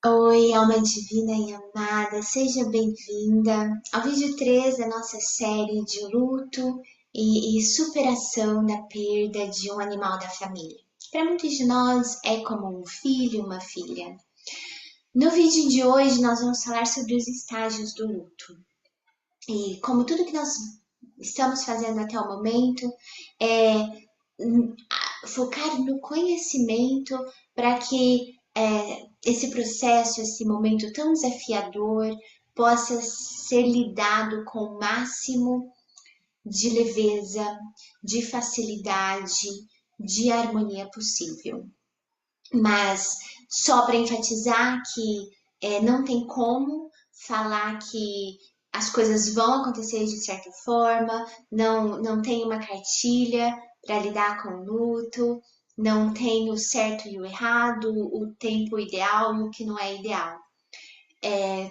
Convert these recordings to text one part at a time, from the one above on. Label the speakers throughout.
Speaker 1: Oi, alma divina e amada, seja bem-vinda ao vídeo 3 da nossa série de luto e superação da perda de um animal da família. Para muitos de nós é como um filho, uma filha. No vídeo de hoje nós vamos falar sobre os estágios do luto. E como tudo que nós estamos fazendo até o momento é focar no conhecimento para que esse processo, esse momento tão desafiador, possa ser lidado com o máximo de leveza, de facilidade, de harmonia possível. Mas só para enfatizar que não tem como falar que as coisas vão acontecer de certa forma, não tem uma cartilha para lidar com o luto, não tem o certo e o errado, o tempo ideal e o que não é ideal.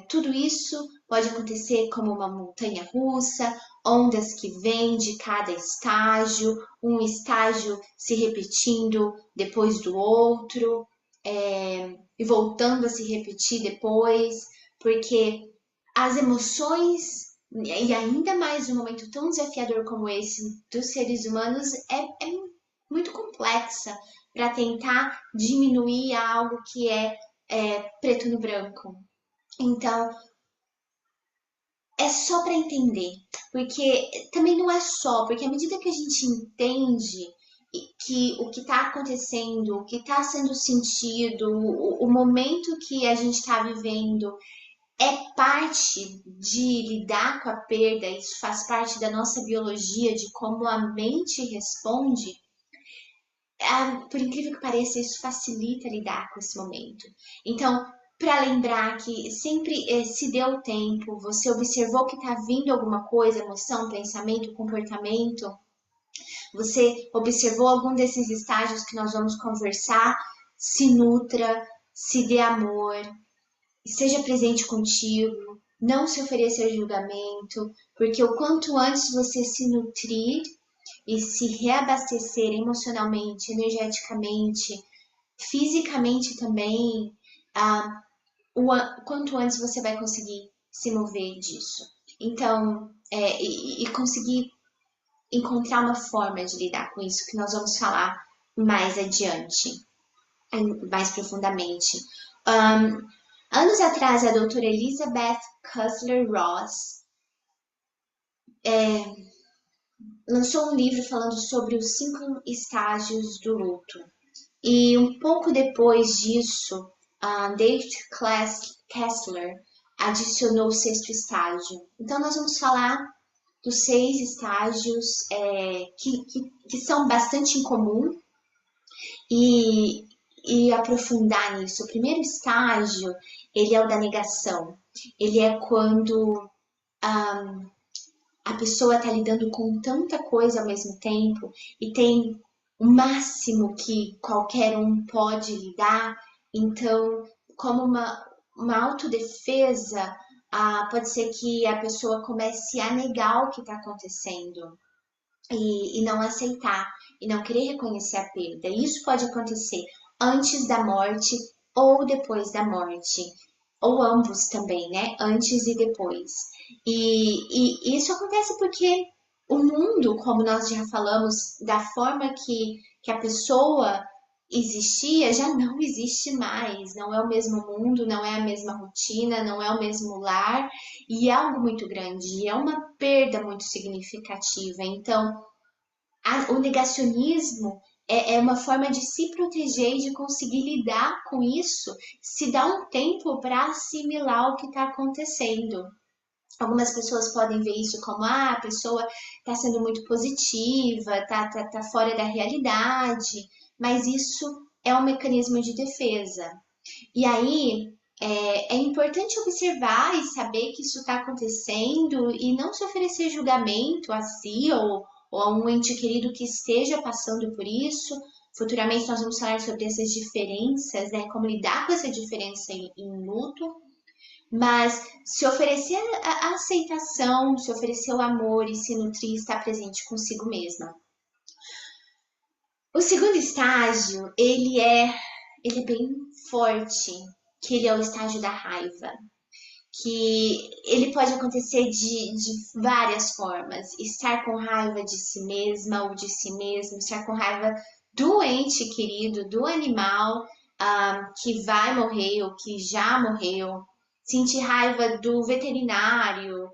Speaker 1: Tudo isso pode acontecer como uma montanha russa, ondas que vêm de cada estágio, um estágio se repetindo depois do outro, e voltando a se repetir depois, porque as emoções, e ainda mais um momento tão desafiador como esse dos seres humanos, é muito complexa para tentar diminuir algo que é preto no branco. Então, é só para entender, porque também não é só, porque à medida que a gente entende que o que está acontecendo, o que está sendo sentido, o momento que a gente está vivendo é parte de lidar com a perda, isso faz parte da nossa biologia, de como a mente responde. Por incrível que pareça, isso facilita lidar com esse momento. Então, para lembrar que sempre se deu tempo, você observou que está vindo alguma coisa, emoção, pensamento, comportamento, você observou algum desses estágios que nós vamos conversar, se nutra, se dê amor, esteja presente contigo, não se oferecer julgamento, porque o quanto antes você se nutrir e se reabastecer emocionalmente, energeticamente, fisicamente também, ah, quanto antes você vai conseguir se mover disso. Então, e conseguir encontrar uma forma de lidar com isso, que nós vamos falar mais adiante, mais profundamente. Um, Anos atrás, a doutora Elizabeth Kussler-Ross lançou um livro falando sobre os 5 estágios do luto. E um pouco depois disso, David Kessler adicionou o 6º estágio. Então, nós vamos falar dos 6 estágios que são bastante incomum e, e aprofundar nisso. O primeiro estágio, ele é o da negação. Ele é quando a pessoa está lidando com tanta coisa ao mesmo tempo e tem o máximo que qualquer um pode lidar. Então, como uma autodefesa, pode ser que a pessoa comece a negar o que está acontecendo e não aceitar, e não querer reconhecer a perda. Isso pode acontecer antes da morte ou depois da morte, ou ambos também, né? Antes e depois. E isso acontece porque o mundo, como nós já falamos, da forma que a pessoa existia, já não existe mais. Não é o mesmo mundo, não é a mesma rotina, não é o mesmo lar, e é algo muito grande, é uma perda muito significativa. Então, o negacionismo é uma forma de se proteger e de conseguir lidar com isso, se dá um tempo para assimilar o que está acontecendo. Algumas pessoas podem ver isso como a pessoa está sendo muito positiva, tá fora da realidade, mas isso é um mecanismo de defesa. E aí é importante observar e saber que isso está acontecendo e não se oferecer julgamento a si ou a um ente querido que esteja passando por isso. Futuramente nós vamos falar sobre essas diferenças, né? Como lidar com essa diferença em luto. Mas se oferecer a aceitação, se oferecer o amor e se nutrir, estar presente consigo mesma. O segundo estágio, ele é bem forte, que ele é o estágio da raiva, que ele pode acontecer de várias formas. Estar com raiva de si mesma ou de si mesmo, estar com raiva do ente querido, do animal que vai morrer ou que já morreu, sentir raiva do veterinário,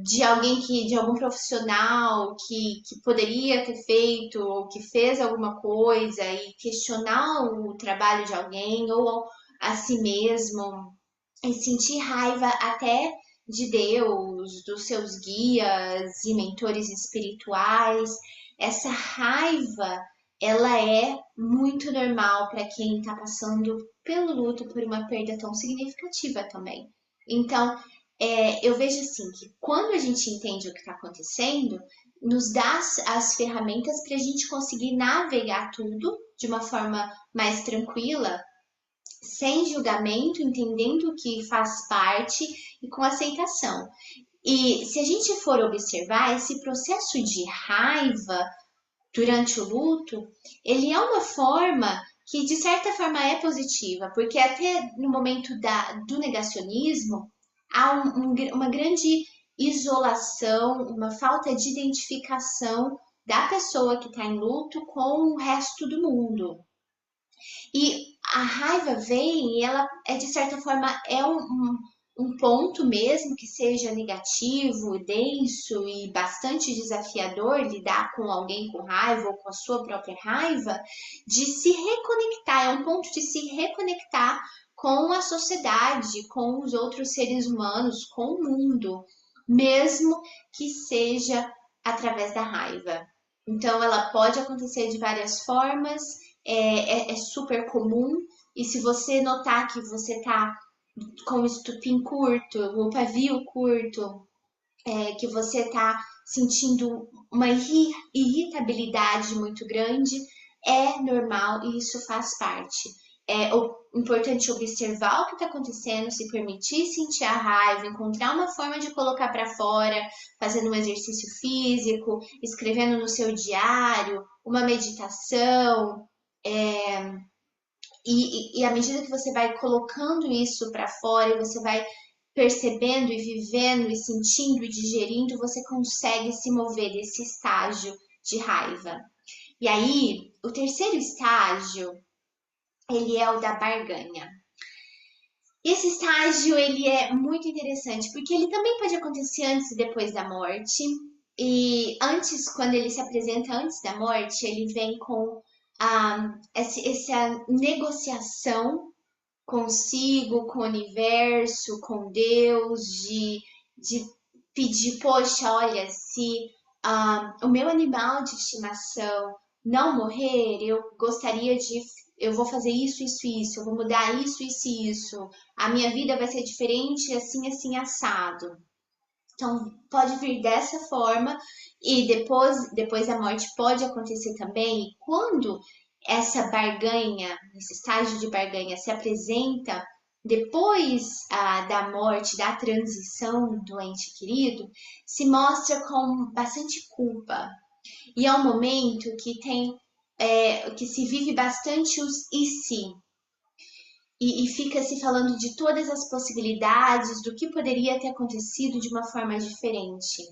Speaker 1: de alguém de algum profissional que poderia ter feito ou que fez alguma coisa e questionar o trabalho de alguém ou a si mesmo e sentir raiva até de Deus, dos seus guias e mentores espirituais. Essa raiva, ela é muito normal para quem está passando pelo luto por uma perda tão significativa também. Então, eu vejo assim que quando a gente entende o que está acontecendo, nos dá as ferramentas para a gente conseguir navegar tudo de uma forma mais tranquila, sem julgamento, entendendo que faz parte e com aceitação. E se a gente for observar esse processo de raiva durante o luto, ele é uma forma que de certa forma é positiva, porque até no momento do negacionismo há uma grande isolação, uma falta de identificação da pessoa que está em luto com o resto do mundo. E a raiva vem e ela é, de certa forma, é um ponto mesmo que seja negativo, denso e bastante desafiador lidar com alguém com raiva ou com a sua própria raiva, de se reconectar, é um ponto de se reconectar com a sociedade, com os outros seres humanos, com o mundo, mesmo que seja através da raiva. Então, ela pode acontecer de várias formas, é super comum. E se você notar que você tá com o estupim curto, o pavio curto, que você tá sentindo uma irritabilidade muito grande, é normal e isso faz parte. É importante observar o que está acontecendo, se permitir sentir a raiva, encontrar uma forma de colocar para fora, fazendo um exercício físico, escrevendo no seu diário, uma meditação, e à medida que você vai colocando isso para fora e você vai percebendo e vivendo e sentindo e digerindo, você consegue se mover desse estágio de raiva. E aí, o terceiro estágio, ele é o da barganha. Esse estágio, ele é muito interessante, porque ele também pode acontecer antes e depois da morte. E antes, quando ele se apresenta antes da morte, ele vem com essa negociação consigo, com o universo, com Deus, de pedir, poxa, olha, se o meu animal de estimação não morrer, eu vou fazer isso, isso, isso, eu vou mudar isso, isso, isso, a minha vida vai ser diferente, assim, assim, assado. Então, pode vir dessa forma e depois da morte pode acontecer também. E quando essa barganha, esse estágio de barganha se apresenta depois da morte, da transição do ente querido, se mostra com bastante culpa. E é um momento que que se vive bastante os e se. E fica se falando de todas as possibilidades, do que poderia ter acontecido de uma forma diferente.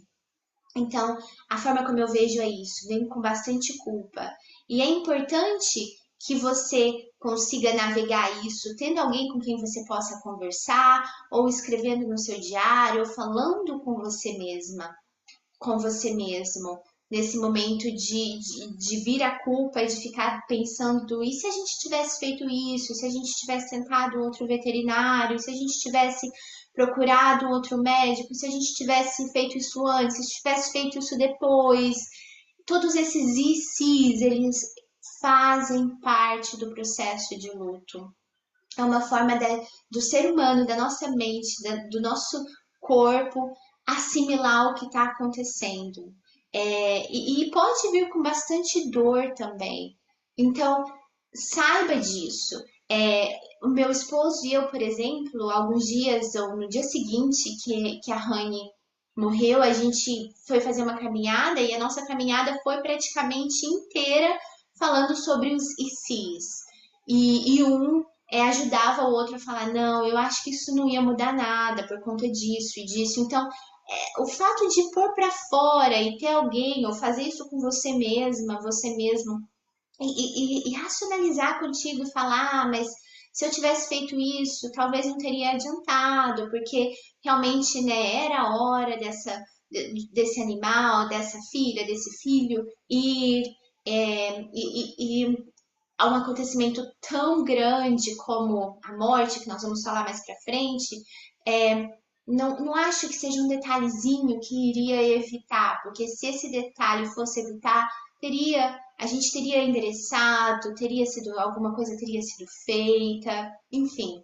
Speaker 1: Então, a forma como eu vejo é isso, vem com bastante culpa. E é importante que você consiga navegar isso, tendo alguém com quem você possa conversar, ou escrevendo no seu diário, ou falando com você mesma, com você mesmo, nesse momento de vir a culpa e de ficar pensando, e se a gente tivesse feito isso, se a gente tivesse tentado outro veterinário, se a gente tivesse procurado um outro médico, se a gente tivesse feito isso antes, se tivesse feito isso depois. Todos esses e se's, eles fazem parte do processo de luto. É uma forma do ser humano, da nossa mente, do nosso corpo assimilar o que está acontecendo. E pode vir com bastante dor também. Então, saiba disso. O meu esposo e eu, por exemplo, alguns dias ou no dia seguinte que a Rani morreu, a gente foi fazer uma caminhada e a nossa caminhada foi praticamente inteira falando sobre os e se's. E um ajudava o outro a falar, não, eu acho que isso não ia mudar nada por conta disso e disso. Então, o fato de pôr para fora e ter alguém, ou fazer isso com você mesma, você mesmo, e racionalizar contigo e falar, ah, mas se eu tivesse feito isso, talvez não teria adiantado, porque realmente, né, era a hora desse animal, dessa filha, desse filho ir, e a um acontecimento tão grande como a morte, que nós vamos falar mais para frente, é, não acho que seja um detalhezinho que iria evitar, porque se esse detalhe fosse evitar, a gente teria endereçado, teria sido, alguma coisa teria sido feita, enfim.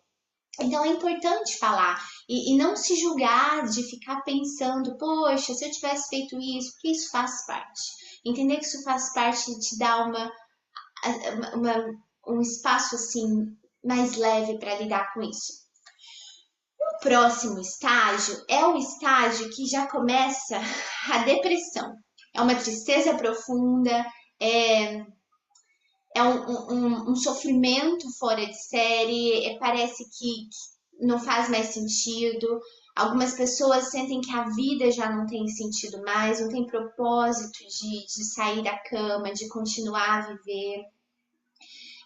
Speaker 1: Então é importante falar e não se julgar de ficar pensando, poxa, se eu tivesse feito isso, porque isso faz parte. Entender que isso faz parte te dá um espaço assim mais leve para lidar com isso. O próximo estágio é o estágio que já começa a depressão. É uma tristeza profunda, é, é um sofrimento fora de série, parece que não faz mais sentido. Algumas pessoas sentem que a vida já não tem sentido mais, não tem propósito de sair da cama, de continuar a viver.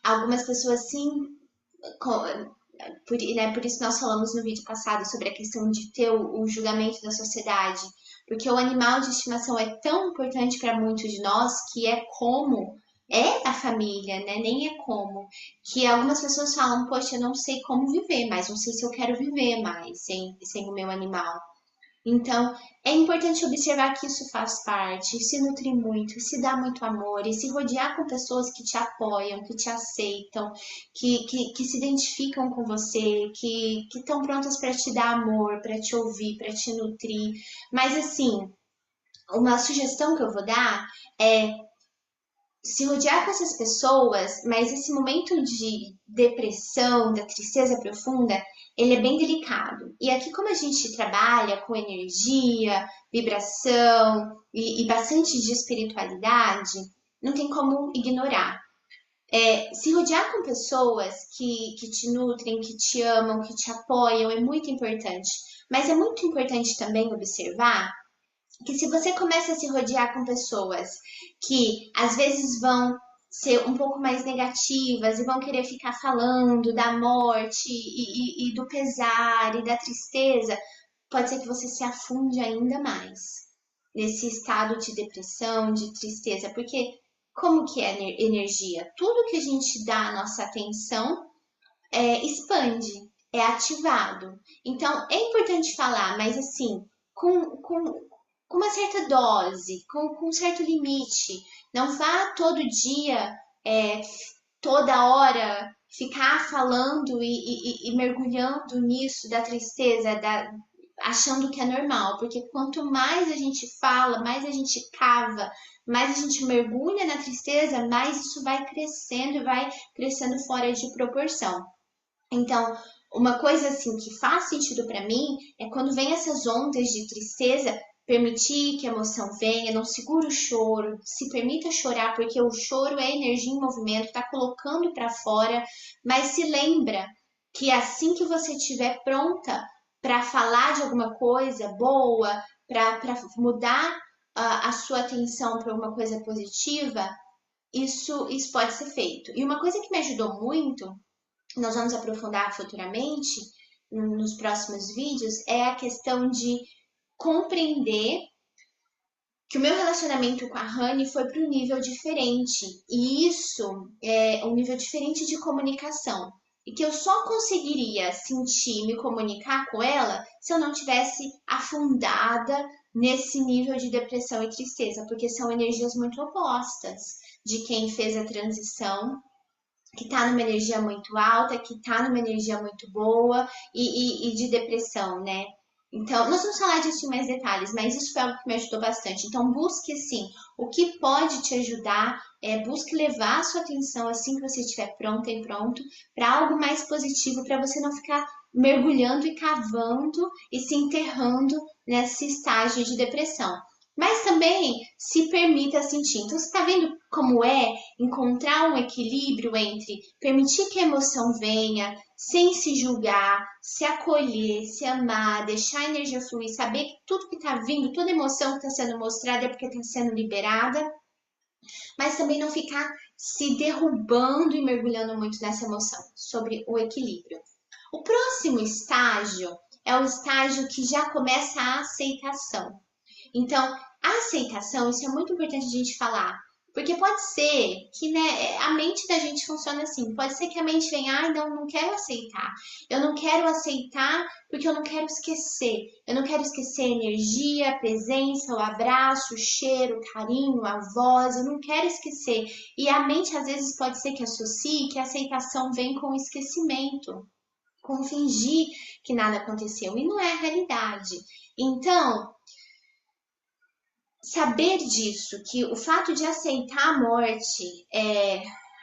Speaker 1: Algumas pessoas sim, por isso nós falamos no vídeo passado sobre a questão de ter o julgamento da sociedade, porque o animal de estimação é tão importante para muitos de nós que é a família, né? Nem é como. Que algumas pessoas falam, poxa, eu não sei como viver mais, não sei se eu quero viver mais sem o meu animal. Então, é importante observar que isso faz parte, se nutrir muito, se dar muito amor e se rodear com pessoas que te apoiam, que te aceitam, que se identificam com você, que estão prontas para te dar amor, para te ouvir, para te nutrir. Mas, assim, uma sugestão que eu vou dar é se rodear com essas pessoas, mas esse momento de depressão, da tristeza profunda, ele é bem delicado. E aqui, como a gente trabalha com energia, vibração e bastante de espiritualidade, não tem como ignorar. Se rodear com pessoas que te nutrem, que te amam, que te apoiam, é muito importante. Mas é muito importante também observar que se você começa a se rodear com pessoas que às vezes vão ser um pouco mais negativas e vão querer ficar falando da morte e do pesar e da tristeza, pode ser que você se afunde ainda mais nesse estado de depressão, de tristeza, porque como que é energia? Tudo que a gente dá a nossa atenção expande, é ativado. Então é importante falar, mas assim, com uma certa dose, com um certo limite. Não vá todo dia, é, toda hora, ficar falando e mergulhando nisso da tristeza, achando que é normal. Porque quanto mais a gente fala, mais a gente cava, mais a gente mergulha na tristeza, mais isso vai crescendo e vai crescendo fora de proporção. Então, uma coisa assim que faz sentido para mim é quando vem essas ondas de tristeza, permitir que a emoção venha, não segura o choro, se permita chorar, porque o choro é energia em movimento, está colocando para fora, mas se lembra que assim que você estiver pronta para falar de alguma coisa boa, para mudar a sua atenção para alguma coisa positiva, isso pode ser feito. E uma coisa que me ajudou muito, nós vamos aprofundar futuramente nos próximos vídeos, é a questão de compreender que o meu relacionamento com a Honey foi para um nível diferente. E isso é um nível diferente de comunicação. E que eu só conseguiria sentir, me comunicar com ela se eu não tivesse afundada nesse nível de depressão e tristeza, porque são energias muito opostas de quem fez a transição, que está numa energia muito alta, que está numa energia muito boa e de depressão, né? Então, nós vamos falar disso em mais detalhes, mas isso foi algo que me ajudou bastante. Então, busque, assim, o que pode te ajudar, busque levar a sua atenção assim que você estiver pronta e pronto, para algo mais positivo, para você não ficar mergulhando e cavando e se enterrando nesse estágio de depressão. Mas também se permita sentir. Então, você está vendo como é encontrar um equilíbrio entre permitir que a emoção venha, sem se julgar, se acolher, se amar, deixar a energia fluir, saber que tudo que está vindo, toda emoção que está sendo mostrada é porque está sendo liberada, mas também não ficar se derrubando e mergulhando muito nessa emoção, sobre o equilíbrio. O próximo estágio é o estágio que já começa a aceitação. Então, a aceitação, isso é muito importante a gente falar, porque pode ser que, né, a mente da gente funciona assim, pode ser que a mente venha, ah, não quero aceitar, eu não quero aceitar porque eu não quero esquecer, eu não quero esquecer a energia, a presença, o abraço, o cheiro, o carinho, a voz, eu não quero esquecer, e a mente às vezes pode ser que associe que a aceitação vem com o esquecimento, com fingir que nada aconteceu, e não é a realidade. Então, saber disso, que o fato de aceitar a morte,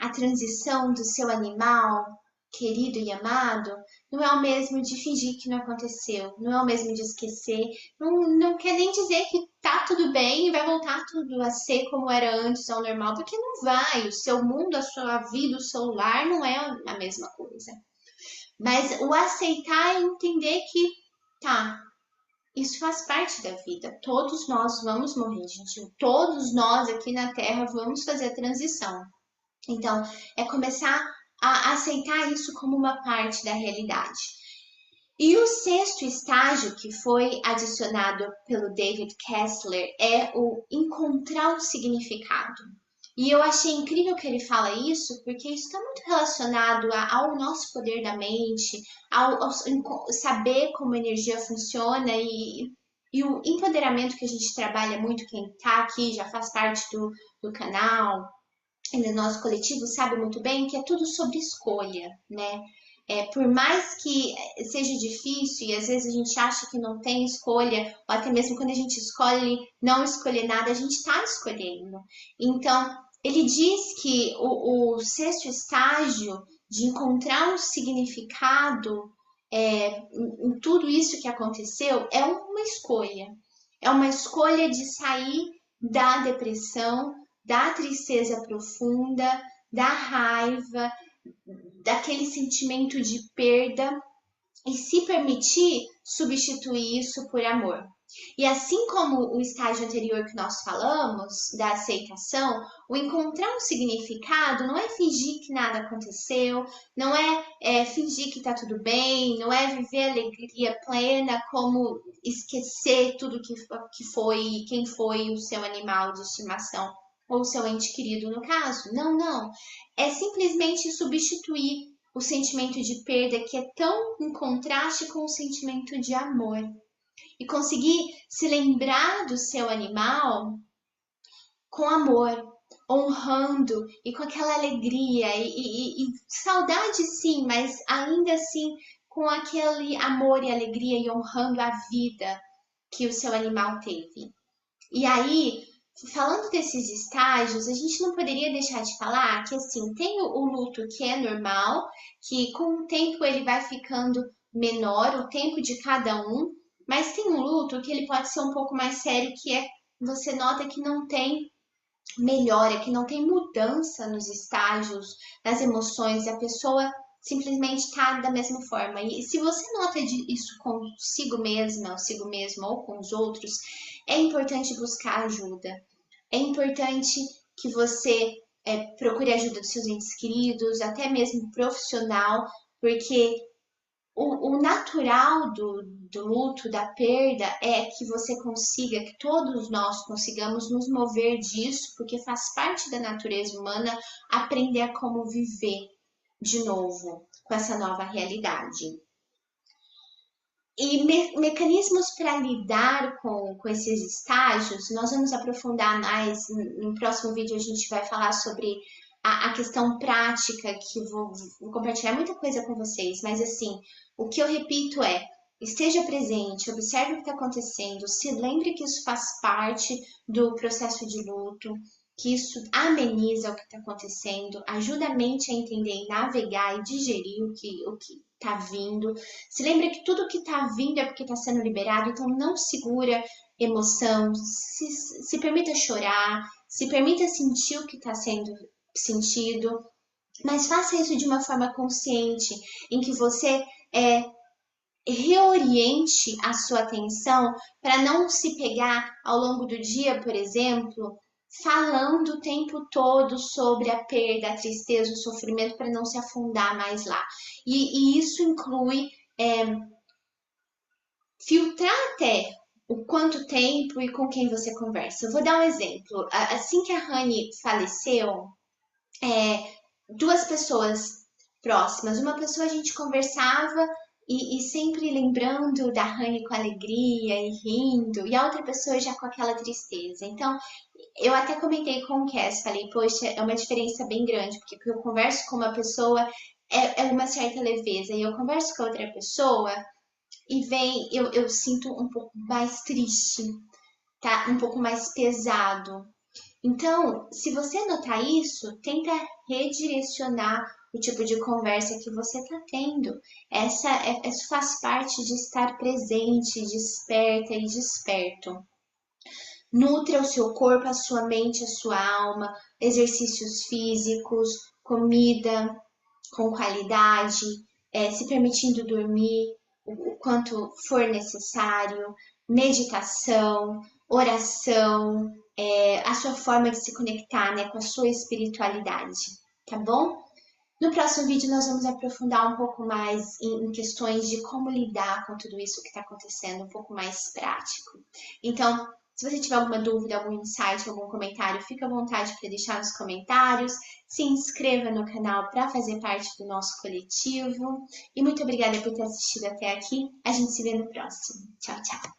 Speaker 1: a transição do seu animal querido e amado, não é o mesmo de fingir que não aconteceu, não é o mesmo de esquecer, não quer nem dizer que tá tudo bem e vai voltar tudo a ser como era antes, ao normal, porque não vai, o seu mundo, a sua vida, o seu lar não é a mesma coisa. Mas o aceitar é entender que, tá, isso faz parte da vida. Todos nós vamos morrer, gente. Todos nós aqui na Terra vamos fazer a transição. Então, é começar a aceitar isso como uma parte da realidade. E o sexto estágio que foi adicionado pelo David Kessler é o encontrar o significado. E eu achei incrível que ele fala isso, porque isso está muito relacionado ao nosso poder da mente, ao saber como a energia funciona e o empoderamento que a gente trabalha muito, quem está aqui já faz parte do canal, e no nosso coletivo sabe muito bem que é tudo sobre escolha, né? Por mais que seja difícil e às vezes a gente acha que não tem escolha, ou até mesmo quando a gente escolhe não escolher nada, a gente está escolhendo. Então, ele diz que o sexto estágio de encontrar um significado em tudo isso que aconteceu é uma escolha. É uma escolha de sair da depressão, da tristeza profunda, da raiva, daquele sentimento de perda e se permitir substituir isso por amor. E assim como o estágio anterior que nós falamos, da aceitação, o encontrar um significado não é fingir que nada aconteceu, não é fingir que tá tudo bem, não é viver alegria plena, como esquecer tudo que foi e quem foi o seu animal de estimação ou o seu ente querido no caso. Não, não. É simplesmente substituir o sentimento de perda que é tão em contraste com o sentimento de amor. E conseguir se lembrar do seu animal com amor, honrando e com aquela alegria e saudade sim, mas ainda assim com aquele amor e alegria e honrando a vida que o seu animal teve. E aí, falando desses estágios, a gente não poderia deixar de falar que assim, tem o luto que é normal, que com o tempo ele vai ficando menor, o tempo de cada um, mas tem um luto que ele pode ser um pouco mais sério, que é você nota que não tem melhora, que não tem mudança nos estágios, nas emoções, a pessoa simplesmente está da mesma forma. E se você nota isso consigo mesma, consigo mesmo ou com os outros, é importante buscar ajuda. É importante que você procure ajuda dos seus entes queridos, até mesmo profissional, porque o natural do luto, da perda, é que você consiga, que todos nós consigamos nos mover disso, porque faz parte da natureza humana aprender a como viver de novo com essa nova realidade. E mecanismos para lidar com esses estágios, nós vamos aprofundar mais. No próximo vídeo a gente vai falar sobre a questão prática, que vou compartilhar muita coisa com vocês, mas assim, o que eu repito é, esteja presente, observe o que está acontecendo, se lembre que isso faz parte do processo de luto, que isso ameniza o que está acontecendo, ajuda a mente a entender e navegar e digerir o que está vindo. Se lembra que tudo que está vindo é porque está sendo liberado, então não segura emoção, se permita chorar, se permita sentir o que está sendo sentido, mas faça isso de uma forma consciente, em que você reoriente a sua atenção para não se pegar ao longo do dia, por exemplo, falando o tempo todo sobre a perda, a tristeza, o sofrimento, para não se afundar mais lá. E isso inclui filtrar até o quanto tempo e com quem você conversa. Eu vou dar um exemplo. Assim que a Rani faleceu, duas pessoas próximas. Uma pessoa a gente conversava e sempre lembrando da Rani com alegria e rindo, e a outra pessoa já com aquela tristeza. Então, eu até comentei com o Cass, falei, poxa, é uma diferença bem grande, porque eu converso com uma pessoa é uma certa leveza, e eu converso com outra pessoa e eu sinto um pouco mais triste, tá? Um pouco mais pesado. Então, se você notar isso, tenta redirecionar o tipo de conversa que você está tendo. Essa faz parte de estar presente, desperta e desperto. Nutra o seu corpo, a sua mente, a sua alma, exercícios físicos, comida com qualidade, se permitindo dormir o quanto for necessário, meditação, oração, a sua forma de se conectar, né, com a sua espiritualidade, tá bom? No próximo vídeo nós vamos aprofundar um pouco mais em questões de como lidar com tudo isso que está acontecendo, um pouco mais prático. Então, se você tiver alguma dúvida, algum insight, algum comentário, fica à vontade para deixar nos comentários. Se inscreva no canal para fazer parte do nosso coletivo. E muito obrigada por ter assistido até aqui. A gente se vê no próximo. Tchau, tchau.